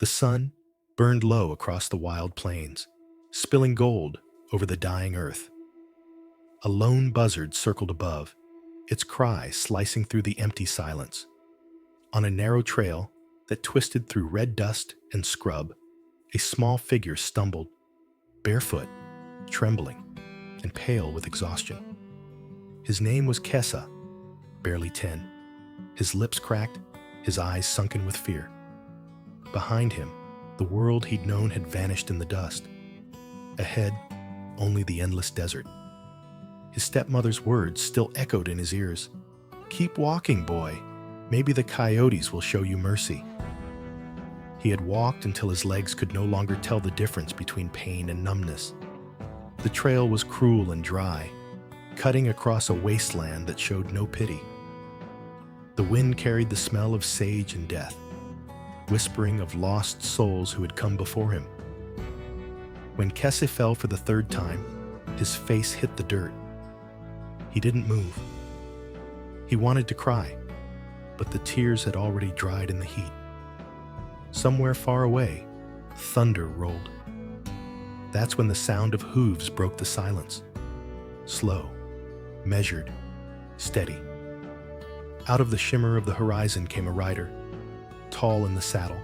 The sun burned low across the wild plains, spilling gold over the dying earth. A lone buzzard circled above, its cry slicing through the empty silence. On a narrow trail that twisted through red dust and scrub, a small figure stumbled, barefoot, trembling, and pale with exhaustion. His name was Kesse, barely 10. His lips cracked, his eyes sunken with fear. Behind him, the world he'd known had vanished in the dust. Ahead, only the endless desert. His stepmother's words still echoed in his ears. "Keep walking, boy. Maybe the coyotes will show you mercy." He had walked until his legs could no longer tell the difference between pain and numbness. The trail was cruel and dry, cutting across a wasteland that showed no pity. The wind carried the smell of sage and death, whispering of lost souls who had come before him. When Kesse fell for the third time, his face hit the dirt. He didn't move. He wanted to cry, but the tears had already dried in the heat. Somewhere far away, thunder rolled. That's when the sound of hooves broke the silence. Slow, measured, steady. Out of the shimmer of the horizon came a rider, tall in the saddle,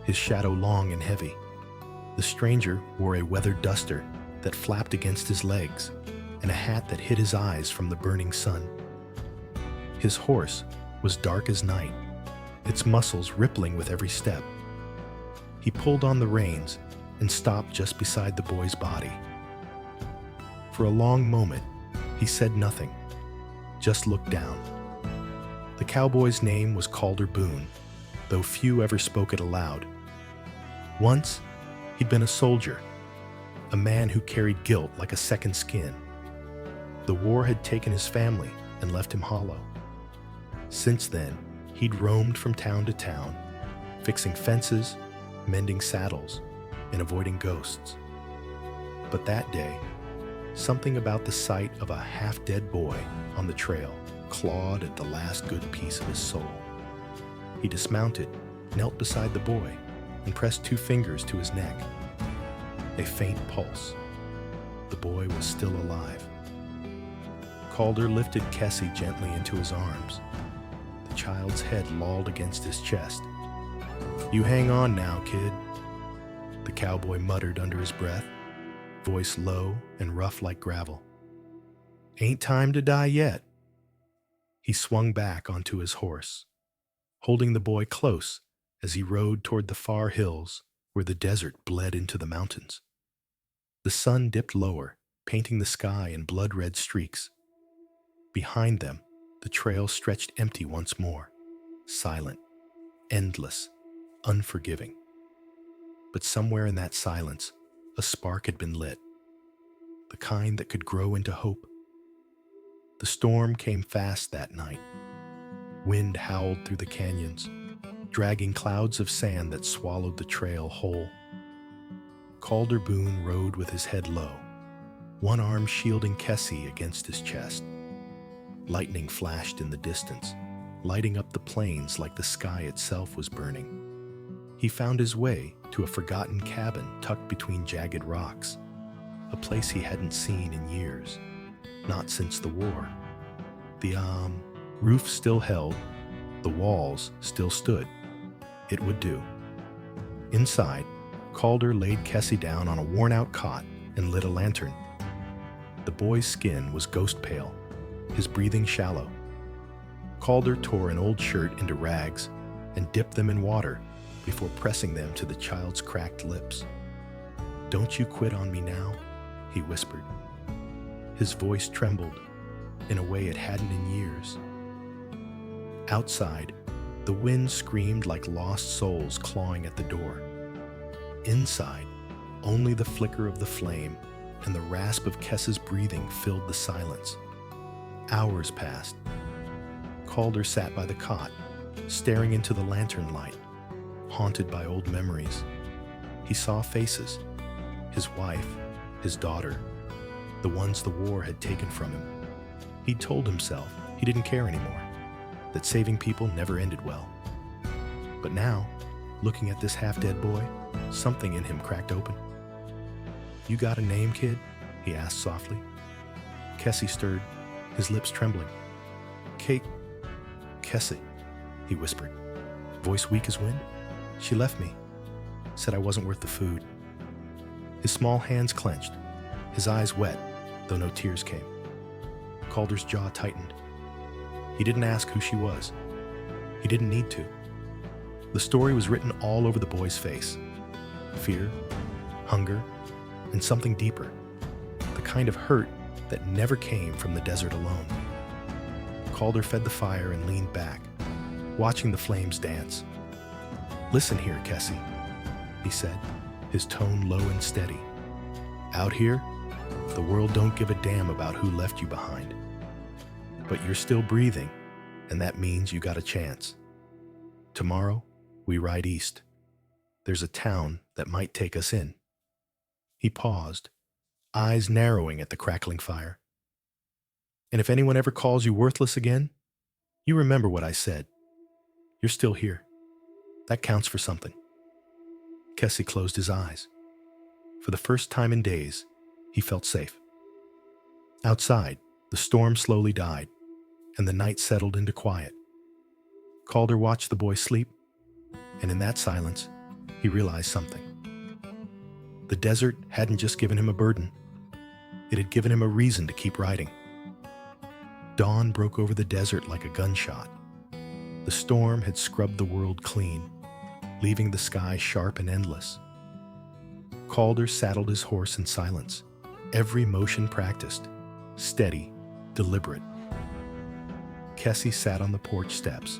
his shadow long and heavy. The stranger wore a weathered duster that flapped against his legs and a hat that hid his eyes from the burning sun. His horse was dark as night, its muscles rippling with every step. He pulled on the reins and stopped just beside the boy's body. For a long moment, he said nothing, just looked down. The cowboy's name was Calder Boone, though few ever spoke it aloud. Once, he'd been a soldier, a man who carried guilt like a second skin. The war had taken his family and left him hollow. Since then, he'd roamed from town to town, fixing fences, mending saddles, and avoiding ghosts. But that day, something about the sight of a half-dead boy on the trail clawed at the last good piece of his soul. He dismounted, knelt beside the boy, and pressed 2 fingers to his neck. A faint pulse. The boy was still alive. Calder lifted Kesse gently into his arms. The child's head lolled against his chest. "You hang on now, kid," the cowboy muttered under his breath, voice low and rough like gravel. "Ain't time to die yet." He swung back onto his horse, holding the boy close as he rode toward the far hills where the desert bled into the mountains. The sun dipped lower, painting the sky in blood-red streaks. Behind them, the trail stretched empty once more, silent, endless, unforgiving. But somewhere in that silence, a spark had been lit, the kind that could grow into hope. The storm came fast that night. Wind howled through the canyons, dragging clouds of sand that swallowed the trail whole. Calder Boone rode with his head low, one arm shielding Kesse against his chest. Lightning flashed in the distance, lighting up the plains like the sky itself was burning. He found his way to a forgotten cabin tucked between jagged rocks, a place he hadn't seen in years, not since the war. The roof still held, the walls still stood. It would do. Inside, Calder laid Kesse down on a worn-out cot and lit a lantern. The boy's skin was ghost pale, his breathing shallow. Calder tore an old shirt into rags and dipped them in water before pressing them to the child's cracked lips. "Don't you quit on me now," he whispered. His voice trembled in a way it hadn't in years. Outside, the wind screamed like lost souls clawing at the door. Inside, only the flicker of the flame and the rasp of Kesse's breathing filled the silence. Hours passed. Calder sat by the cot, staring into the lantern light, haunted by old memories. He saw faces, his wife, his daughter, the ones the war had taken from him. He'd told himself he didn't care anymore, that saving people never ended well. But now, Looking at this half-dead boy, something in him cracked open. "You got a name, kid?" he asked softly. Kesse stirred, his lips trembling. Kesse, he whispered, voice weak as wind. "She left me. Said I wasn't worth the food." His small hands clenched, his eyes wet, though no tears came. Calder's jaw tightened. He didn't ask who she was. He didn't need to. The story was written all over the boy's face. Fear, hunger, and something deeper. The kind of hurt that never came from the desert alone. Calder fed the fire and leaned back, watching the flames dance. "Listen here, Kesse," he said, his tone low and steady. "Out here, the world don't give a damn about who left you behind. But you're still breathing, and that means you got a chance. Tomorrow, we ride east. There's a town that might take us in." He paused, eyes narrowing at the crackling fire. "And if anyone ever calls you worthless again, you remember what I said. You're still here. That counts for something." Kesse closed his eyes. For the first time in days, he felt safe. Outside, the storm slowly died, and the night settled into quiet. Calder watched the boy sleep, and in that silence, he realized something. The desert hadn't just given him a burden. It had given him a reason to keep riding. Dawn broke over the desert like a gunshot. The storm had scrubbed the world clean, leaving the sky sharp and endless. Calder saddled his horse in silence, every motion practiced, steady, deliberate. Kesse sat on the porch steps,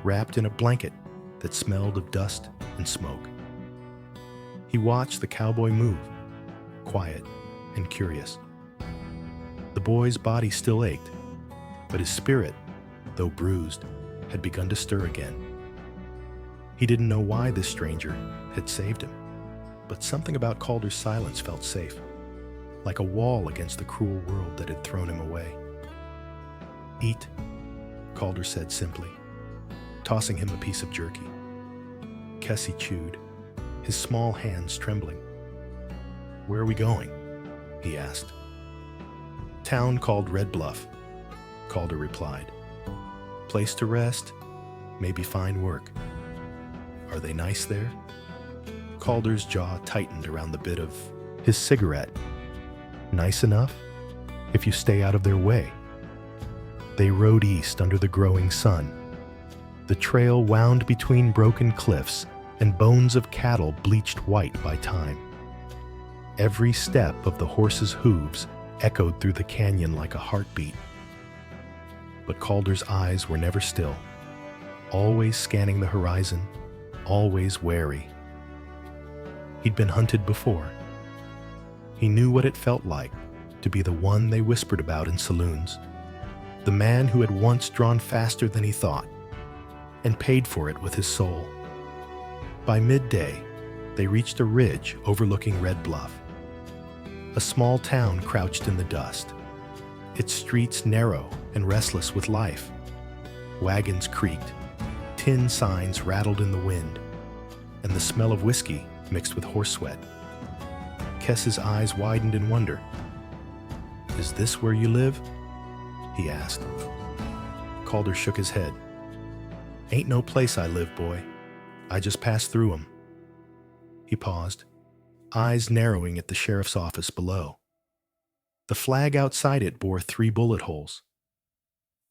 wrapped in a blanket that smelled of dust and smoke. He watched the cowboy move, quiet and curious. The boy's body still ached, but his spirit, though bruised, had begun to stir again. He didn't know why this stranger had saved him, but something about Calder's silence felt safe, like a wall against the cruel world that had thrown him away. "Eat," Calder said simply, tossing him a piece of jerky. Kesse chewed, his small hands trembling. "Where are we going?" he asked. "Town called Red Bluff," Calder replied. "Place to rest, maybe find work." "Are they nice there?" Calder's jaw tightened around the bit of his cigarette. "Nice enough, if you stay out of their way." They rode east under the growing sun. The trail wound between broken cliffs and bones of cattle bleached white by time. Every step of the horse's hooves echoed through the canyon like a heartbeat. But Calder's eyes were never still, always scanning the horizon, always wary. He'd been hunted before. He knew what it felt like to be the one they whispered about in saloons, the man who had once drawn faster than he thought, and paid for it with his soul. By midday, they reached a ridge overlooking Red Bluff. A small town crouched in the dust, its streets narrow and restless with life. Wagons creaked, tin signs rattled in the wind, and the smell of whiskey mixed with horse sweat. Kesse's eyes widened in wonder. "Is this where you live?" he asked. Calder shook his head. "Ain't no place I live, boy. I just pass through 'em." He paused, eyes narrowing at the sheriff's office below. The flag outside it bore 3 bullet holes.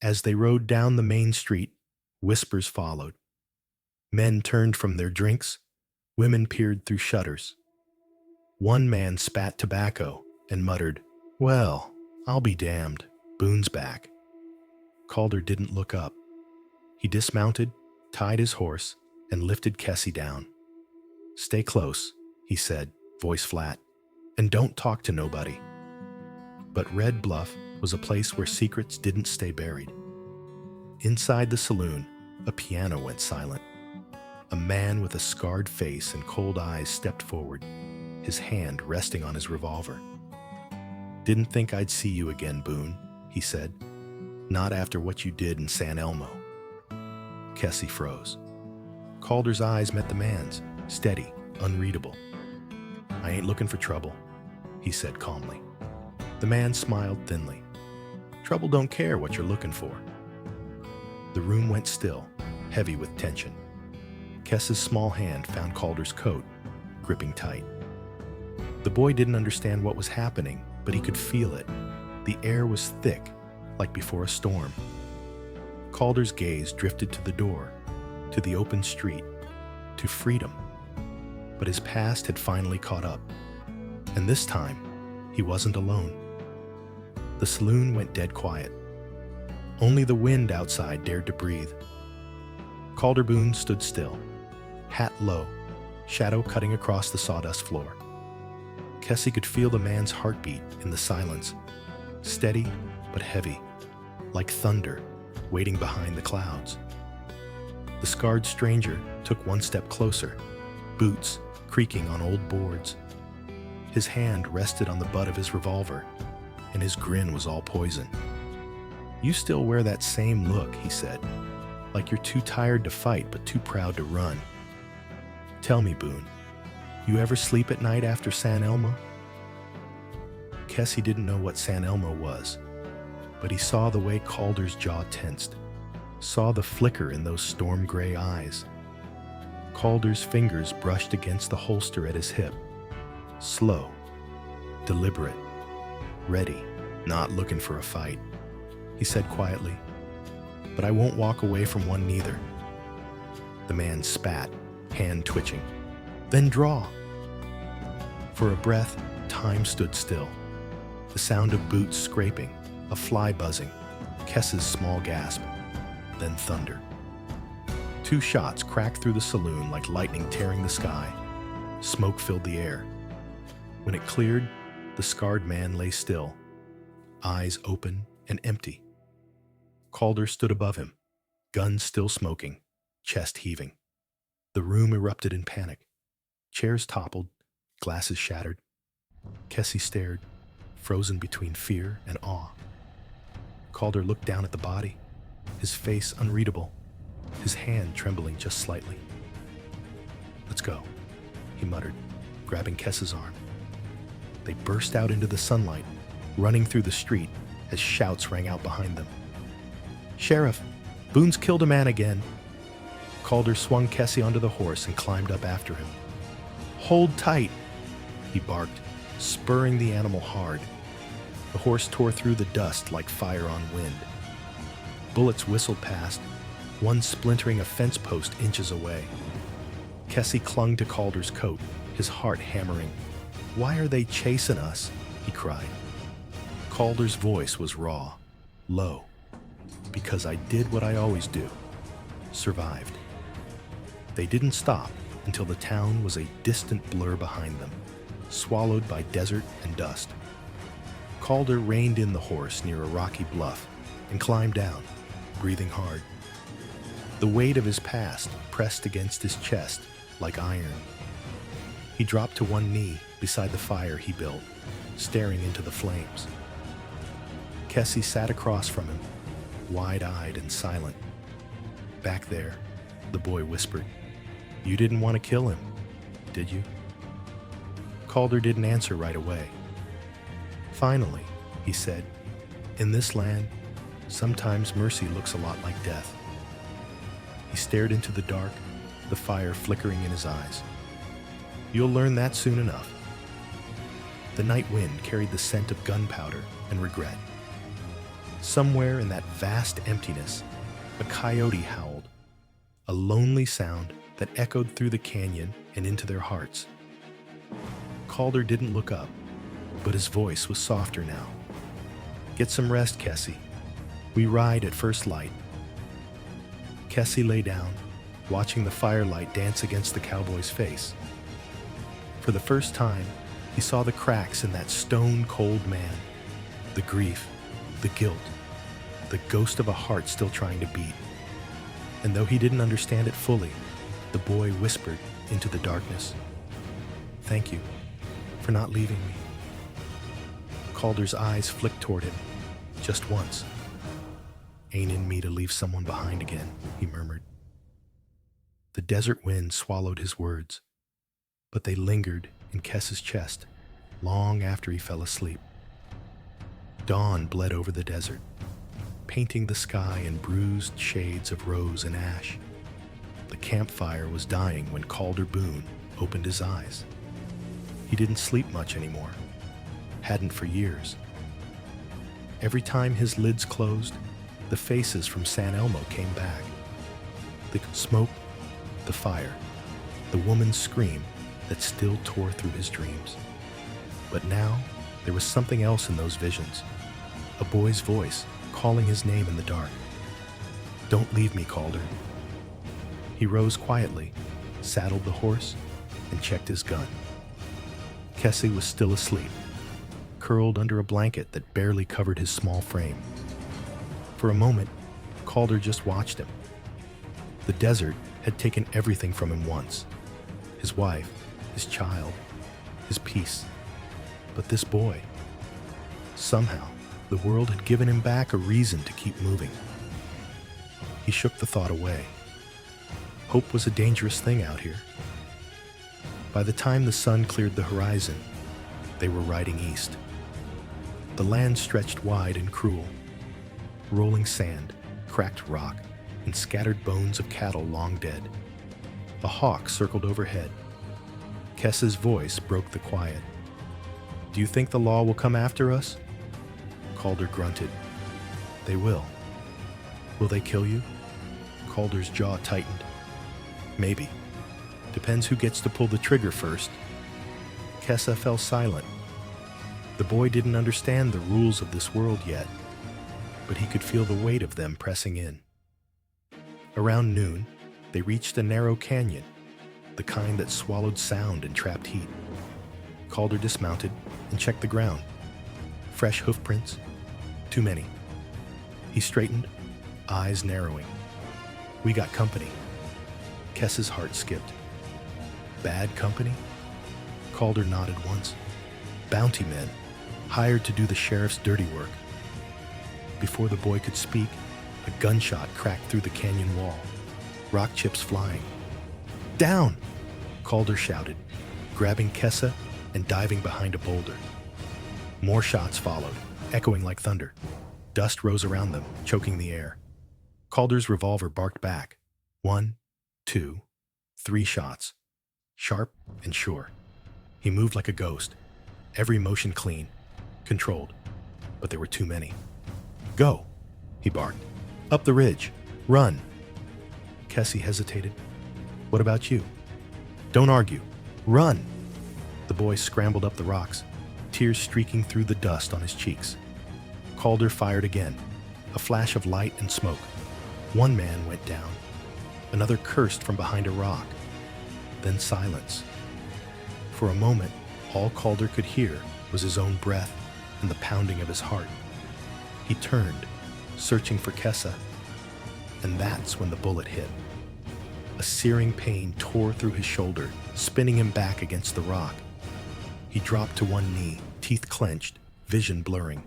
As they rode down the main street, whispers followed. Men turned from their drinks, women peered through shutters. One man spat tobacco and muttered, "Well, I'll be damned, Boone's back." Calder didn't look up. He dismounted, tied his horse, and lifted Kesse down. "Stay close," he said, voice flat, "and don't talk to nobody." But Red Bluff was a place where secrets didn't stay buried. Inside the saloon, a piano went silent. A man with a scarred face and cold eyes stepped forward, his hand resting on his revolver. "Didn't think I'd see you again, Boone," he said. "Not after what you did in San Elmo." Kesse froze. Calder's eyes met the man's, steady, unreadable. "I ain't looking for trouble," he said calmly. The man smiled thinly. "Trouble don't care what you're looking for." The room went still, heavy with tension. Kesse's small hand found Calder's coat, gripping tight. The boy didn't understand what was happening, but he could feel it. The air was thick, like before a storm. Calder's gaze drifted to the door, to the open street, to freedom. But his past had finally caught up. And this time, he wasn't alone. The saloon went dead quiet. Only the wind outside dared to breathe. Calder Boone stood still, hat low, shadow cutting across the sawdust floor. Kesse could feel the man's heartbeat in the silence, steady but heavy, like thunder waiting behind the clouds. The scarred stranger took one step closer, boots creaking on old boards. His hand rested on the butt of his revolver, and his grin was all poison. "You still wear that same look," he said, "like you're too tired to fight but too proud to run. Tell me, Boone, you ever sleep at night after San Elmo?" Kesse didn't know what San Elmo was, but he saw the way Calder's jaw tensed, saw the flicker in those storm-gray eyes. Calder's fingers brushed against the holster at his hip. Slow, deliberate, ready, not looking for a fight. He said quietly, "But I won't walk away from one neither." The man spat, hand twitching. "Then draw." For a breath, time stood still. The sound of boots scraping, a fly buzzing, Kesse's small gasp, then thunder. 2 shots cracked through the saloon like lightning tearing the sky. Smoke filled the air. When it cleared, the scarred man lay still, eyes open and empty. Calder stood above him, gun still smoking, chest heaving. The room erupted in panic. Chairs toppled, glasses shattered. Kesse stared, frozen between fear and awe. Calder looked down at the body, his face unreadable, his hand trembling just slightly. "Let's go," he muttered, grabbing Kesse's arm. They burst out into the sunlight, running through the street as shouts rang out behind them. "Sheriff, Boone's killed a man again." Calder swung Kesse onto the horse and climbed up after him. "Hold tight," he barked, spurring the animal hard. The horse tore through the dust like fire on wind. Bullets whistled past, one splintering a fence post inches away. Kesse clung to Calder's coat, his heart hammering. "Why are they chasing us?" he cried. Calder's voice was raw, low. "Because I did what I always do. Survived." They didn't stop until the town was a distant blur behind them, swallowed by desert and dust. Calder reined in the horse near a rocky bluff and climbed down, breathing hard. The weight of his past pressed against his chest like iron. He dropped to one knee beside the fire he built, staring into the flames. Kesse sat across from him, wide-eyed and silent. "Back there," the boy whispered. "You didn't want to kill him, did you?" Calder didn't answer right away. "Finally," he said, "in this land, sometimes mercy looks a lot like death." He stared into the dark, the fire flickering in his eyes. "You'll learn that soon enough." The night wind carried the scent of gunpowder and regret. Somewhere in that vast emptiness, a coyote howled, a lonely sound that echoed through the canyon and into their hearts. Calder didn't look up, but his voice was softer now. "Get some rest, Kesse. We ride at first light." Kesse lay down, watching the firelight dance against the cowboy's face. For the first time, he saw the cracks in that stone-cold man, the grief, the guilt, the ghost of a heart still trying to beat. And though he didn't understand it fully, the boy whispered into the darkness, "Thank you for not leaving me." Calder's eyes flicked toward him, just once. "Ain't in me to leave someone behind again," he murmured. The desert wind swallowed his words, but they lingered in Kesse's chest long after he fell asleep. Dawn bled over the desert, painting the sky in bruised shades of rose and ash. The campfire was dying when Calder Boone opened his eyes. He didn't sleep much anymore, hadn't for years. Every time his lids closed, the faces from San Elmo came back. The smoke, the fire, the woman's scream that still tore through his dreams. But now, there was something else in those visions. A boy's voice calling his name in the dark. "Don't leave me, Calder." He rose quietly, saddled the horse, and checked his gun. Kesse was still asleep, curled under a blanket that barely covered his small frame. For a moment, Calder just watched him. The desert had taken everything from him once. His wife, his child, his peace. But this boy, somehow, the world had given him back a reason to keep moving. He shook the thought away. Hope was a dangerous thing out here. By the time the sun cleared the horizon, they were riding east. The land stretched wide and cruel. Rolling sand, cracked rock, and scattered bones of cattle long dead. A hawk circled overhead. Kesse's voice broke the quiet. "Do you think the law will come after us?" Calder grunted. "They will." "Will they kill you?" Calder's jaw tightened. "Maybe. Depends who gets to pull the trigger first." Kesse fell silent. The boy didn't understand the rules of this world yet, but he could feel the weight of them pressing in. Around noon, they reached a narrow canyon, the kind that swallowed sound and trapped heat. Calder dismounted and checked the ground. Fresh hoofprints. Too many. He straightened, eyes narrowing. "We got company." Kesse's heart skipped. "Bad company?" Calder nodded once. "Bounty men, hired to do the sheriff's dirty work." Before the boy could speak, a gunshot cracked through the canyon wall, rock chips flying. "Down!" Calder shouted, grabbing Kesse and diving behind a boulder. More shots followed, echoing like thunder. Dust rose around them, choking the air. Calder's revolver barked back. 1, 2, 3 shots. Sharp and sure. He moved like a ghost, every motion clean, controlled, but there were too many. "Go!" he barked. "Up the ridge! Run!" Kesse hesitated. "What about you?" "Don't argue! Run!" The boy scrambled up the rocks, tears streaking through the dust on his cheeks. Calder fired again, a flash of light and smoke. One man went down. Another cursed from behind a rock. Then silence. For a moment, all Calder could hear was his own breath and the pounding of his heart. He turned, searching for Kesse, and that's when the bullet hit. A searing pain tore through his shoulder, spinning him back against the rock. He dropped to one knee, teeth clenched, vision blurring.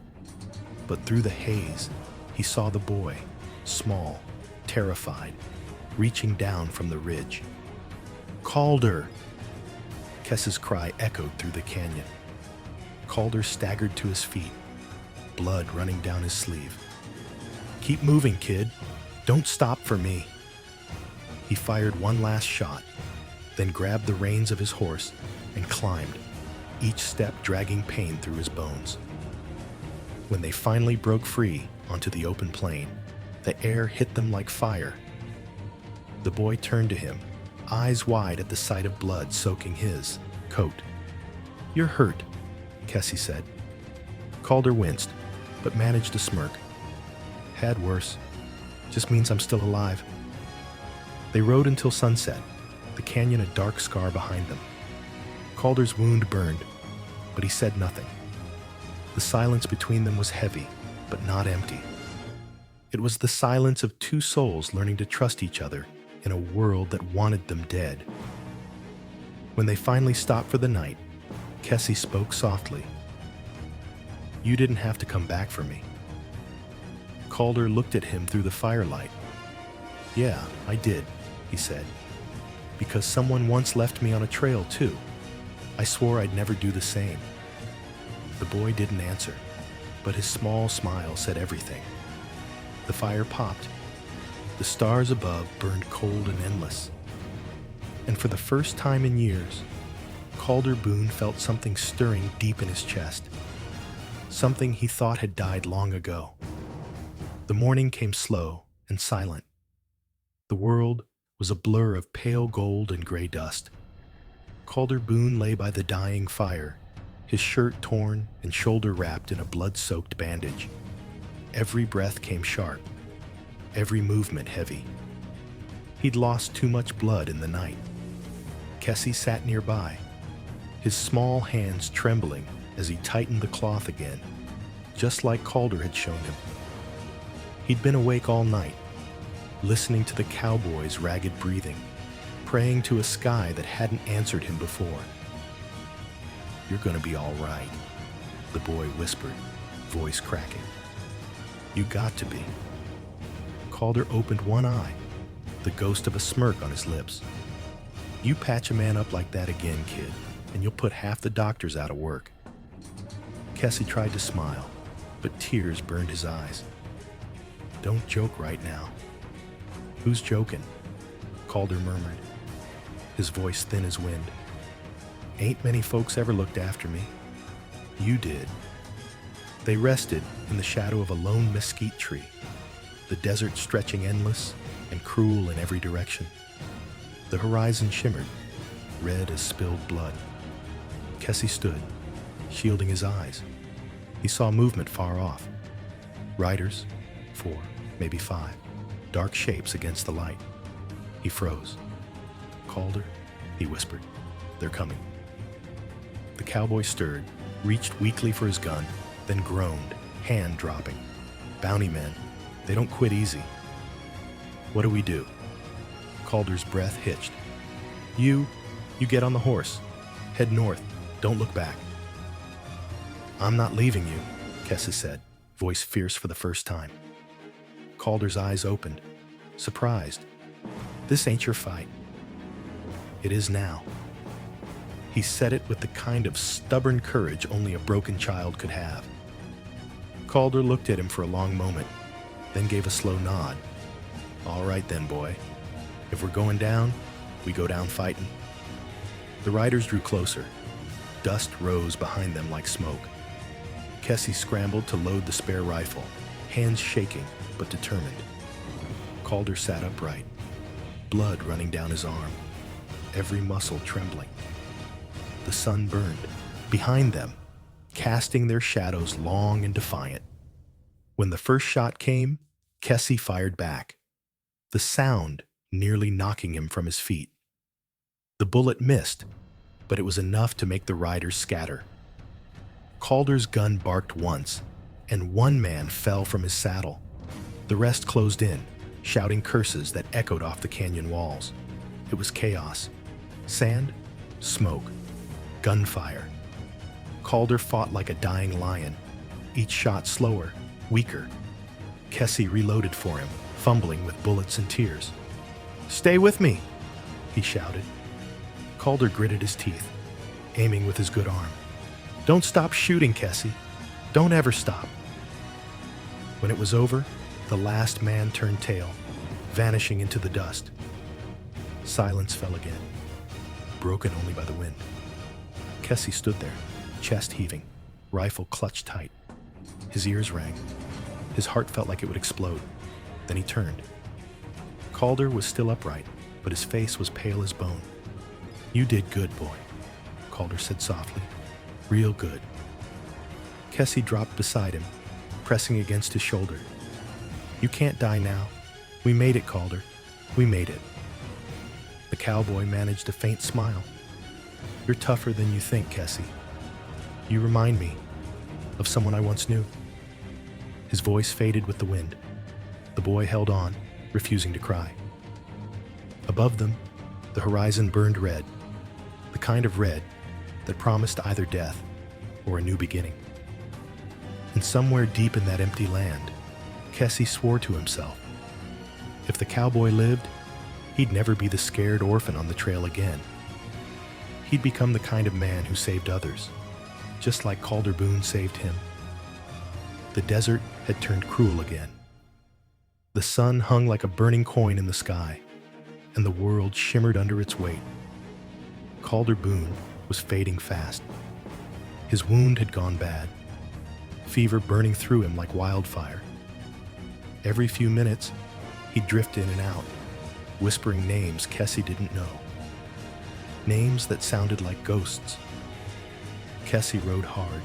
But through the haze, he saw the boy, small, terrified, reaching down from the ridge. "Calder!" Kesse's cry echoed through the canyon. Calder staggered to his feet, blood running down his sleeve. "Keep moving, kid. Don't stop for me." He fired one last shot, then grabbed the reins of his horse and climbed, each step dragging pain through his bones. When they finally broke free onto the open plain, the air hit them like fire. The boy turned to him, eyes wide at the sight of blood soaking his coat. "You're hurt," Kesse said. Calder winced, but managed to smirk. "Had worse. Just means I'm still alive." They rode until sunset, the canyon a dark scar behind them. Calder's wound burned, but he said nothing. The silence between them was heavy, but not empty. It was the silence of two souls learning to trust each other in a world that wanted them dead. When they finally stopped for the night, Kesse spoke softly. "You didn't have to come back for me." Calder looked at him through the firelight. "Yeah, I did," he said. because someone once left me on a trail too. I swore I'd never do the same." The boy didn't answer, but his small smile said everything. The fire popped. The stars above burned cold and endless. And for the first time in years, Calder Boone felt something stirring deep in his chest. Something he thought had died long ago. The morning came slow and silent. The world was a blur of pale gold and gray dust. Calder Boone lay by the dying fire, his shirt torn and shoulder wrapped in a blood-soaked bandage. Every breath came sharp, every movement heavy. He'd lost too much blood in the night. Kesse sat nearby, his small hands trembling as he tightened the cloth again, just like Calder had shown him. He'd been awake all night, listening to the cowboy's ragged breathing, praying to a sky that hadn't answered him before. "You're gonna be all right," the boy whispered, voice cracking. "You got to be." Calder opened one eye, the ghost of a smirk on his lips. "You patch a man up like that again, kid, and you'll put half the doctors out of work." Kesse tried to smile, but tears burned his eyes. "Don't joke right now." "Who's joking?" Calder murmured, his voice thin as wind. "Ain't many folks ever looked after me. You did." They rested in the shadow of a lone mesquite tree, the desert stretching endless and cruel in every direction. The horizon shimmered, red as spilled blood. Kesse stood, shielding his eyes. He saw movement far off. Riders, 4, maybe 5, dark shapes against the light. He froze. "Calder," he whispered, "they're coming." The cowboy stirred, reached weakly for his gun, then groaned, hand dropping. "Bounty men, they don't quit easy." "What do we do?" Calder's breath hitched. You get on the horse. Head north. Don't look back." "I'm not leaving you," Kesse said, voice fierce for the first time. Calder's eyes opened, surprised. "This ain't your fight." "It is now." He said it with the kind of stubborn courage only a broken child could have. Calder looked at him for a long moment, then gave a slow nod. "All right then, boy. If we're going down, we go down fighting." The riders drew closer. Dust rose behind them like smoke. Kesse scrambled to load the spare rifle, hands shaking but determined. Calder sat upright, blood running down his arm, every muscle trembling. The sun burned behind them, casting their shadows long and defiant. When the first shot came, Kesse fired back, the sound nearly knocking him from his feet. The bullet missed, but it was enough to make the riders scatter. Calder's gun barked once, and one man fell from his saddle. The rest closed in, shouting curses that echoed off the canyon walls. It was chaos. Sand, smoke, gunfire. Calder fought like a dying lion, each shot slower, weaker. Kesse reloaded for him, fumbling with bullets and tears. "Stay with me," he shouted. Calder gritted his teeth, aiming with his good arm. "Don't stop shooting, Kesse. Don't ever stop." When it was over, the last man turned tail, vanishing into the dust. Silence fell again, broken only by the wind. Kesse stood there, chest heaving, rifle clutched tight. His ears rang. His heart felt like it would explode. Then he turned. Calder was still upright, but his face was pale as bone. "You did good, boy," Calder said softly. "Real good." Kesse dropped beside him, pressing against his shoulder. "You can't die now. We made it, Calder. We made it." The cowboy managed a faint smile. "You're tougher than you think, Kesse. You remind me of someone I once knew." His voice faded with the wind. The boy held on, refusing to cry. Above them, the horizon burned red, the kind of red that promised either death or a new beginning. And somewhere deep in that empty land, Kesse swore to himself, if the cowboy lived, He'd never be the scared orphan on the trail again. He'd become the kind of man who saved others, just like Calder Boone saved him. The desert had turned cruel again. The sun hung like a burning coin in the sky, and the world shimmered under its weight. Calder Boone was fading fast. His wound had gone bad, fever burning through him like wildfire. Every few minutes, he'd drift in and out, whispering names Kesse didn't know. Names that sounded like ghosts. Kesse rode hard,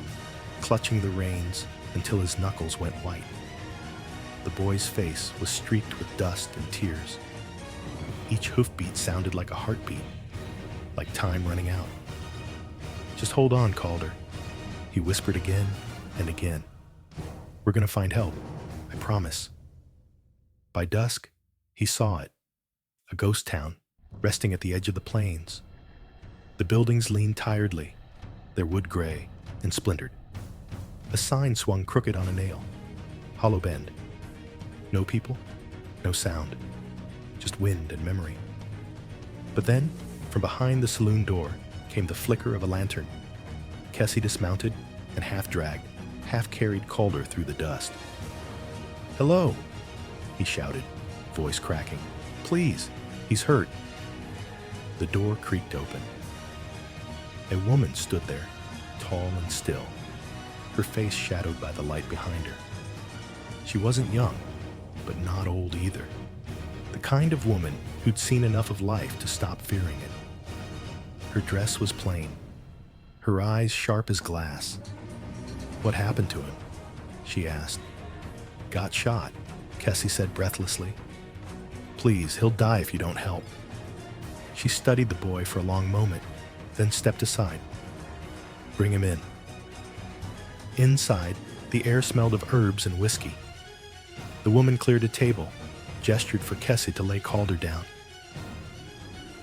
clutching the reins until his knuckles went white. The boy's face was streaked with dust and tears. Each hoofbeat sounded like a heartbeat, like time running out. "Just hold on, Calder," he whispered again and again. "We're gonna find help, I promise." By dusk, he saw it, a ghost town resting at the edge of the plains. The buildings leaned tiredly, their wood gray and splintered. A sign swung crooked on a nail. Hollow Bend. No people, no sound, just wind and memory. But then, from behind the saloon door, came the flicker of a lantern. Kesse dismounted and half-dragged, half-carried Calder through the dust. "Hello," he shouted, voice cracking. "Please, he's hurt." The door creaked open. A woman stood there, tall and still, her face shadowed by the light behind her. She wasn't young, but not old either. The kind of woman who'd seen enough of life to stop fearing it. Her dress was plain, her eyes sharp as glass. "What happened to him?" she asked. "Got shot," Kesse said breathlessly. "Please, he'll die if you don't help." She studied the boy for a long moment, then stepped aside. "Bring him in." Inside, the air smelled of herbs and whiskey. The woman cleared a table, gestured for Kesse to lay Calder down.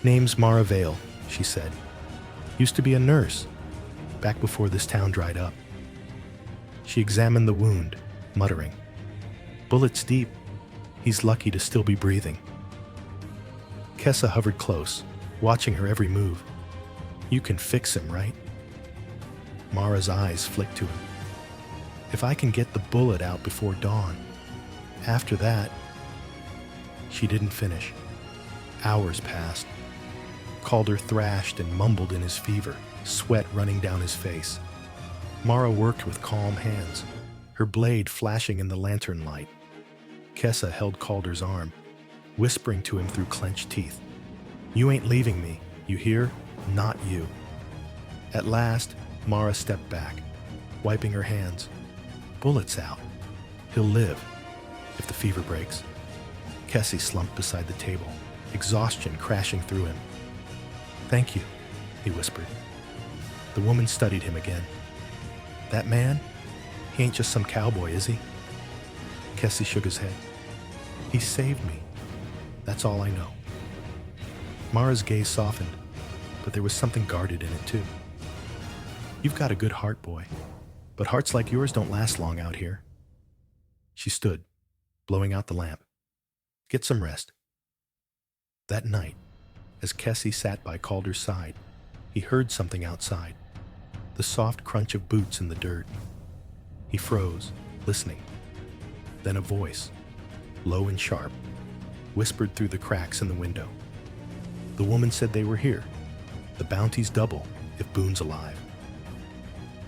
"Name's Vale," she said. "Used to be a nurse, back before this town dried up." She examined the wound, muttering, "Bullets deep. He's lucky to still be breathing." Kesse hovered close, watching her every move. "You can fix him, right?" Mara's eyes flicked to him. "If I can get the bullet out before dawn. After that..." She didn't finish. Hours passed. Calder thrashed and mumbled in his fever, sweat running down his face. Mara worked with calm hands, her blade flashing in the lantern light. Kesse held Calder's arm, whispering to him through clenched teeth, "You ain't leaving me, you hear? Not you." At last, Mara stepped back, wiping her hands. "Bullet's out. He'll live, if the fever breaks." Kesse slumped beside the table, exhaustion crashing through him. "Thank you," he whispered. The woman studied him again. "That man? He ain't just some cowboy, is he?" Kesse shook his head. "He saved me. That's all I know." Mara's gaze softened, but there was something guarded in it too. "You've got a good heart, boy, but hearts like yours don't last long out here." She stood, blowing out the lamp. "Get some rest." That night, as Kesse sat by Calder's side, he heard something outside, the soft crunch of boots in the dirt. He froze, listening. Then a voice, low and sharp, whispered through the cracks in the window. The woman said they were here. The bounty's double if Boone's alive.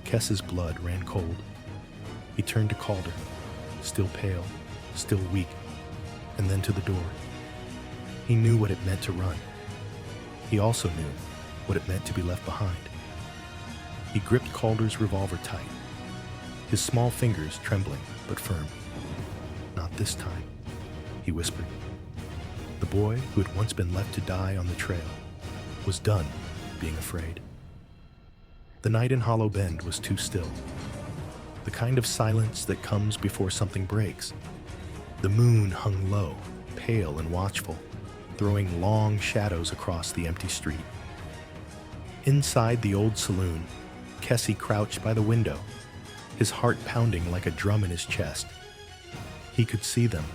Kesse's blood ran cold. He turned to Calder, still pale, still weak, and then to the door. He knew what it meant to run. He also knew what it meant to be left behind. He gripped Calder's revolver tight, his small fingers trembling but firm. "Not this time," he whispered. The boy who had once been left to die on the trail was done being afraid. The night in Hollow Bend was too still, the kind of silence that comes before something breaks. The moon hung low, pale and watchful, throwing long shadows across the empty street. Inside the old saloon, Kesse crouched by the window, his heart pounding like a drum in his chest. He could see them,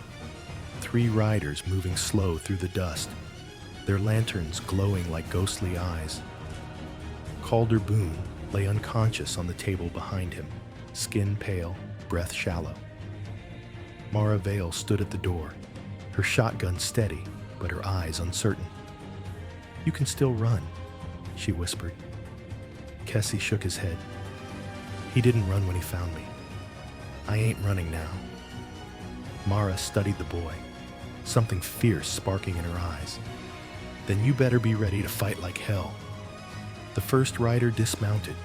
3 riders moving slow through the dust, their lanterns glowing like ghostly eyes. Calder Boone lay unconscious on the table behind him, skin pale, breath shallow. Mara Vale stood at the door, her shotgun steady, but her eyes uncertain. "You can still run," she whispered. Kesse shook his head. "He didn't run when he found me. I ain't running now." Mara studied the boy, something fierce sparking in her eyes. "Then you better be ready to fight like hell." The first rider dismounted,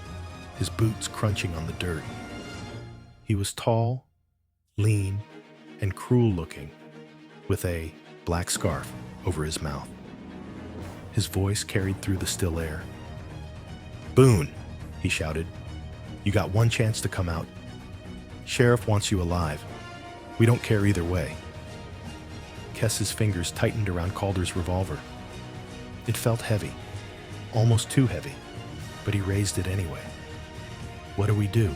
his boots crunching on the dirt. He was tall, lean, and cruel-looking, with a black scarf over his mouth. His voice carried through the still air. "Boone," he shouted, "you got one chance to come out. Sheriff wants you alive. We don't care either way." Kesse's fingers tightened around Calder's revolver. It felt heavy, almost too heavy, but he raised it anyway. "What do we do?"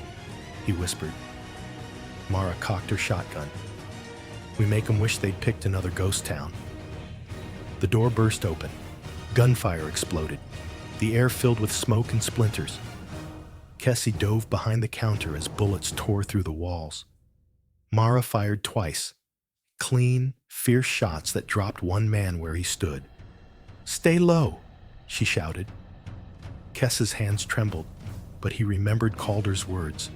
he whispered. Mara cocked her shotgun. "We make 'em wish they'd picked another ghost town." The door burst open. Gunfire exploded, the air filled with smoke and splinters. Kesse dove behind the counter as bullets tore through the walls. Mara fired twice, clean, fierce shots that dropped one man where he stood. "Stay low," she shouted. Kesse's hands trembled, but he remembered Calder's words.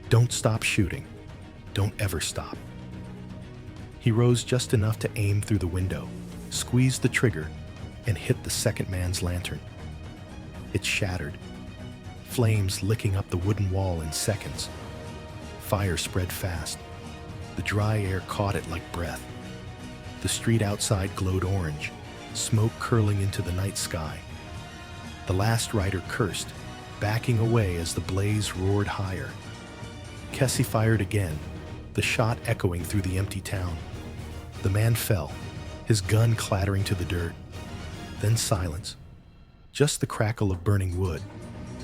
"Don't stop shooting. Don't ever stop." He rose just enough to aim through the window, squeezed the trigger, and hit the second man's lantern. It shattered, flames licking up the wooden wall in seconds. Fire spread fast. The dry air caught it like breath. The street outside glowed orange, smoke curling into the night sky. The last rider cursed, backing away as the blaze roared higher. Kesse fired again, the shot echoing through the empty town. The man fell, his gun clattering to the dirt. Then silence. Just the crackle of burning wood,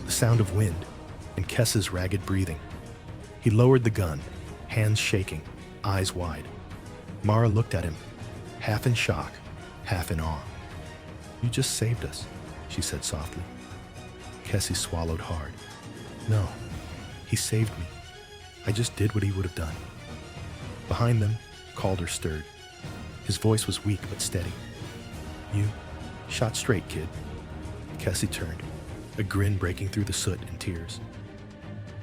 the sound of wind, and Kesse's ragged breathing. He lowered the gun, hands shaking, eyes wide. Mara looked at him, half in shock, half in awe. "You just saved us," she said softly. Kesse swallowed hard. "No, he saved me. I just did what he would have done." Behind them, Calder stirred. His voice was weak but steady. "You shot straight, kid." Kesse turned, a grin breaking through the soot and tears.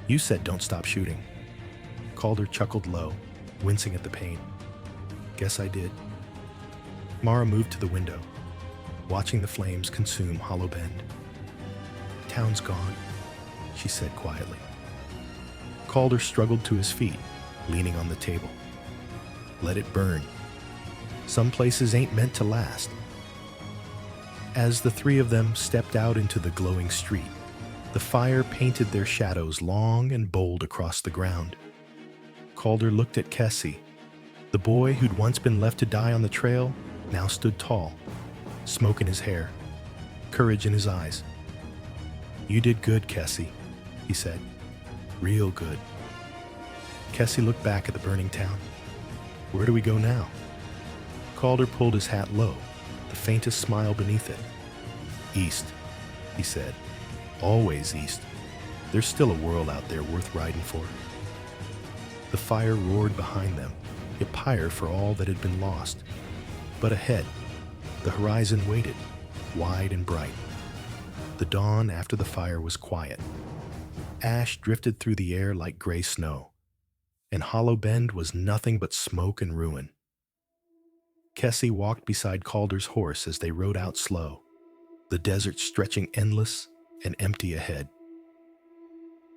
"You said don't stop shooting." Calder chuckled low, wincing at the pain. "Guess I did." Mara moved to the window, watching the flames consume Hollow Bend. "Town's gone," she said quietly. Calder struggled to his feet, leaning on the table. "Let it burn. Some places ain't meant to last." As the three of them stepped out into the glowing street, the fire painted their shadows long and bold across the ground. Calder looked at Kesse. The boy who'd once been left to die on the trail now stood tall, smoke in his hair, courage in his eyes. "You did good, Kesse," he said. "Real good." Kesse looked back at the burning town. "Where do we go now?" Calder pulled his hat low, the faintest smile beneath it. "East," he said. "Always east. There's still a world out there worth riding for." The fire roared behind them, a pyre for all that had been lost. But ahead, the horizon waited, wide and bright. The dawn after the fire was quiet. Ash drifted through the air like gray snow, and Hollow Bend was nothing but smoke and ruin. Kesse walked beside Calder's horse as they rode out slow, the desert stretching endless and empty ahead.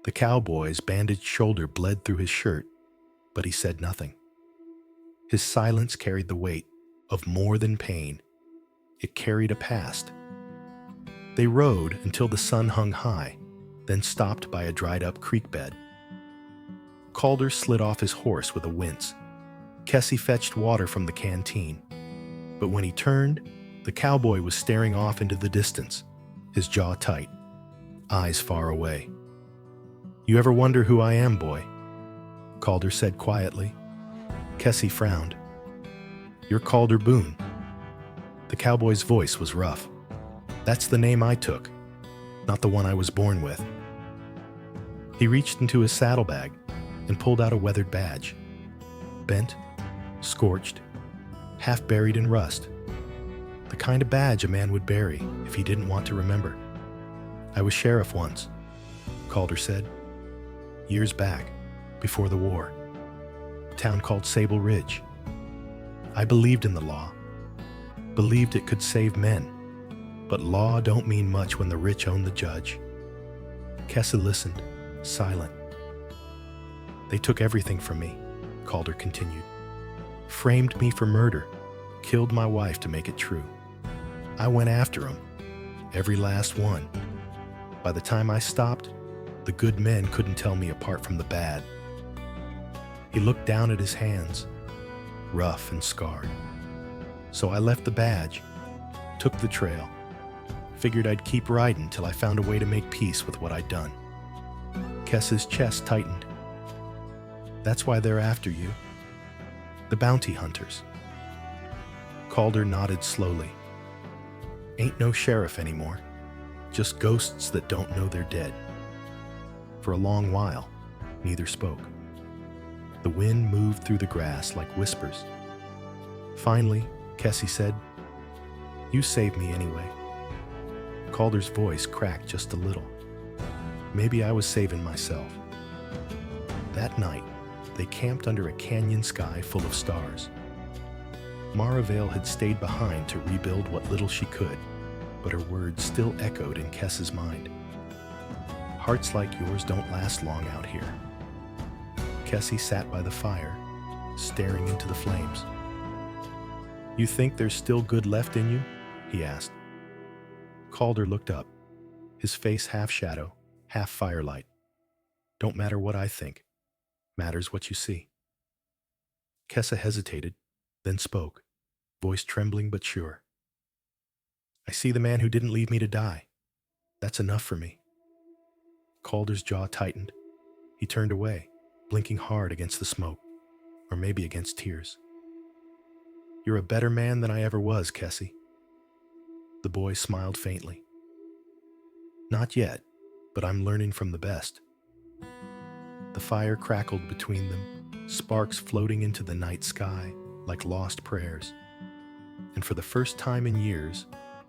The cowboy's bandaged shoulder bled through his shirt, but he said nothing. His silence carried the weight of more than pain. It carried a past. They rode until the sun hung high, then stopped by a dried-up creek bed. Calder slid off his horse with a wince. Kesse fetched water from the canteen. But when he turned, the cowboy was staring off into the distance, his jaw tight, eyes far away. "You ever wonder who I am, boy?" Calder said quietly. Kesse frowned. "You're Calder Boone." The cowboy's voice was rough. That's the name I took, not the one I was born with. He reached into his saddlebag and pulled out a weathered badge. Bent, scorched, half buried in rust. The kind of badge a man would bury if he didn't want to remember. I was sheriff once, Calder said. Years back, before the war. A town called Sable Ridge. I believed in the law. Believed it could save men. But law don't mean much when the rich own the judge. Kesse listened, silent. They took everything from me, Calder continued. Framed me for murder, killed my wife to make it true. I went after them, every last one. By the time I stopped, the good men couldn't tell me apart from the bad. He looked down at his hands, rough and scarred. So I left the badge, took the trail, figured I'd keep riding till I found a way to make peace with what I'd done. Kesse's chest tightened. That's why they're after you. The bounty hunters. Calder nodded slowly. Ain't no sheriff anymore, just ghosts that don't know they're dead. For a long while, neither spoke. The wind moved through the grass like whispers. Finally, Kesse said, You saved me anyway. Calder's voice cracked just a little. Maybe I was saving myself. That night, they camped under a canyon sky full of stars. Vale had stayed behind to rebuild what little she could, but her words still echoed in Kesse's mind. Hearts like yours don't last long out here. Kesse sat by the fire, staring into the flames. You think there's still good left in you? He asked. Calder looked up, his face half shadow, half firelight. Don't matter what I think. Matters what you see. Kesse hesitated, then spoke, voice trembling but sure. I see the man who didn't leave me to die. That's enough for me. Calder's jaw tightened. He turned away, blinking hard against the smoke, or maybe against tears. You're a better man than I ever was, Kesse. The boy smiled faintly. Not yet, but I'm learning from the best. The fire crackled between them, sparks floating into the night sky like lost prayers. And for the first time in years,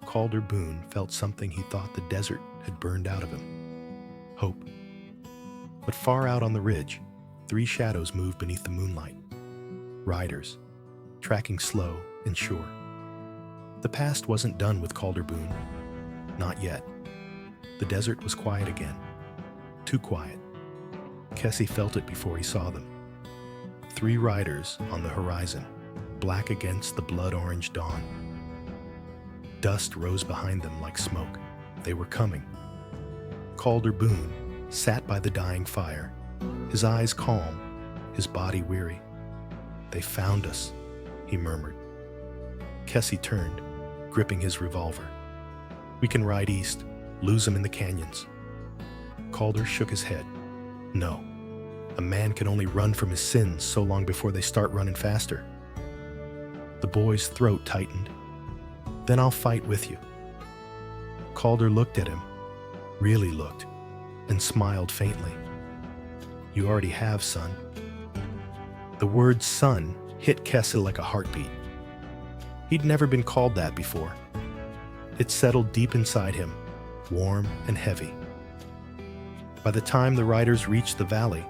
Calder Boone felt something he thought the desert had burned out of him. Hope. But far out on the ridge, 3 shadows moved beneath the moonlight. Riders, tracking slow and sure. The past wasn't done with Calder Boone. Not yet. The desert was quiet again. Too quiet. Kesse felt it before he saw them. 3 riders on the horizon, black against the blood-orange dawn. Dust rose behind them like smoke. They were coming. Calder Boone sat by the dying fire, his eyes calm, his body weary. They found us, he murmured. Kesse turned, gripping his revolver. We can ride east, lose them in the canyons. Calder shook his head. No. A man can only run from his sins so long before they start running faster. The boy's throat tightened. Then I'll fight with you. Calder looked at him, really looked, and smiled faintly. You already have, son. The word son hit Kesse like a heartbeat. He'd never been called that before. It settled deep inside him, warm and heavy. By the time the riders reached the valley,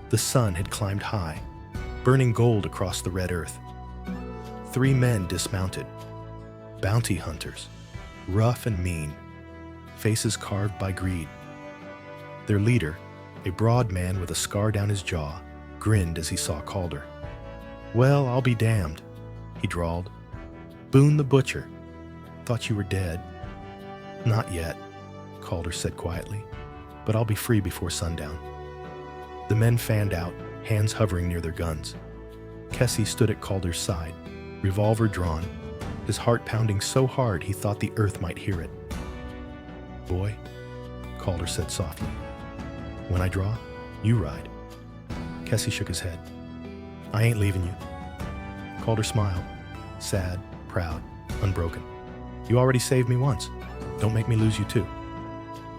the sun had climbed high, burning gold across the red earth. 3 men dismounted. Bounty hunters, rough and mean, faces carved by greed. Their leader, a broad man with a scar down his jaw, grinned as he saw Calder. Well, I'll be damned, he drawled. Boone the butcher. Thought you were dead. Not yet, Calder said quietly, but I'll be free before sundown. The men fanned out, hands hovering near their guns. Kesse stood at Calder's side, revolver drawn, his heart pounding so hard he thought the earth might hear it. Boy, Calder said softly, when I draw, you ride. Kesse shook his head. I ain't leaving you. Calder smiled, sad, proud, unbroken. You already saved me once. Don't make me lose you too.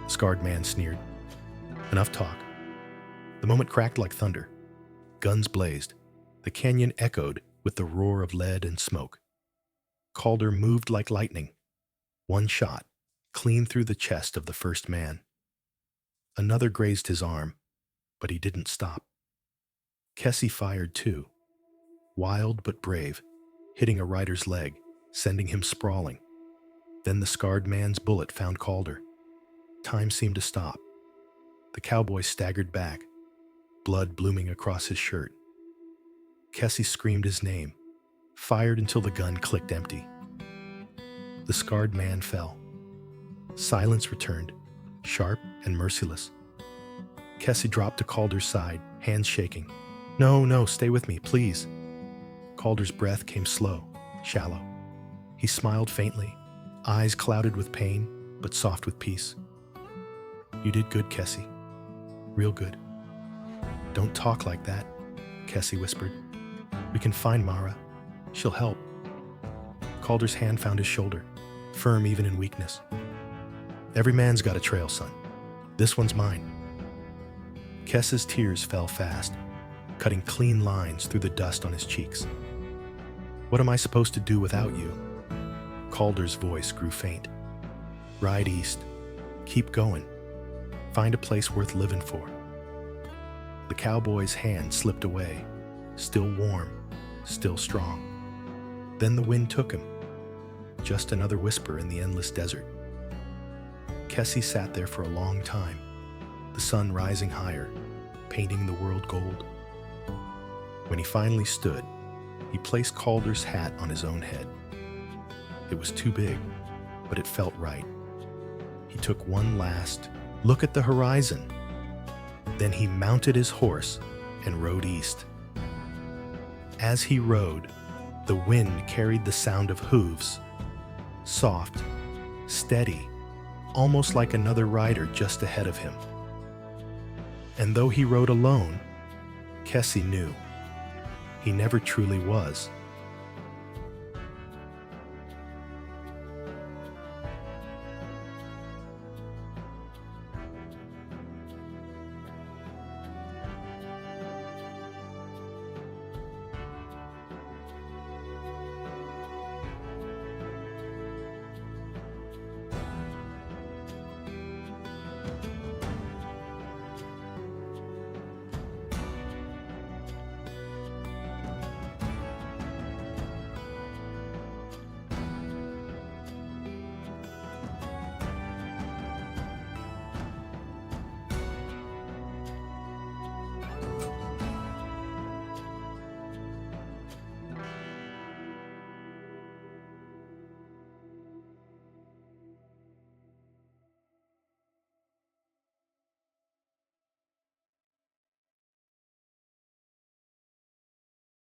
The scarred man sneered. Enough talk. The moment cracked like thunder. Guns blazed. The canyon echoed with the roar of lead and smoke. Calder moved like lightning. One shot, clean through the chest of the first man. Another grazed his arm, but he didn't stop. Kesse fired too, wild but brave, hitting a rider's leg, sending him sprawling. Then the scarred man's bullet found Calder. Time seemed to stop. The cowboy staggered back, blood blooming across his shirt. Kesse screamed his name, fired until the gun clicked empty. The scarred man fell. Silence returned, sharp and merciless. Kesse dropped to Calder's side, hands shaking. No, stay with me, please. Calder's breath came slow, shallow. He smiled faintly, eyes clouded with pain, but soft with peace. You did good, Kesse. Real good. Don't talk like that, Kesse whispered. We can find Mara. She'll help. Calder's hand found his shoulder, firm even in weakness. Every man's got a trail, son. This one's mine. Kesse's tears fell fast, cutting clean lines through the dust on his cheeks. What am I supposed to do without you? Calder's voice grew faint. Ride east. Keep going. Find a place worth living for. The cowboy's hand slipped away, still warm, still strong. Then the wind took him. Just another whisper in the endless desert. Kesse sat there for a long time, the sun rising higher, painting the world gold. When he finally stood, he placed Calder's hat on his own head. It was too big, but it felt right. He took one last look at the horizon. Then he mounted his horse and rode east. As he rode, the wind carried the sound of hooves, soft, steady, almost like another rider just ahead of him. And though he rode alone, Kesse knew he never truly was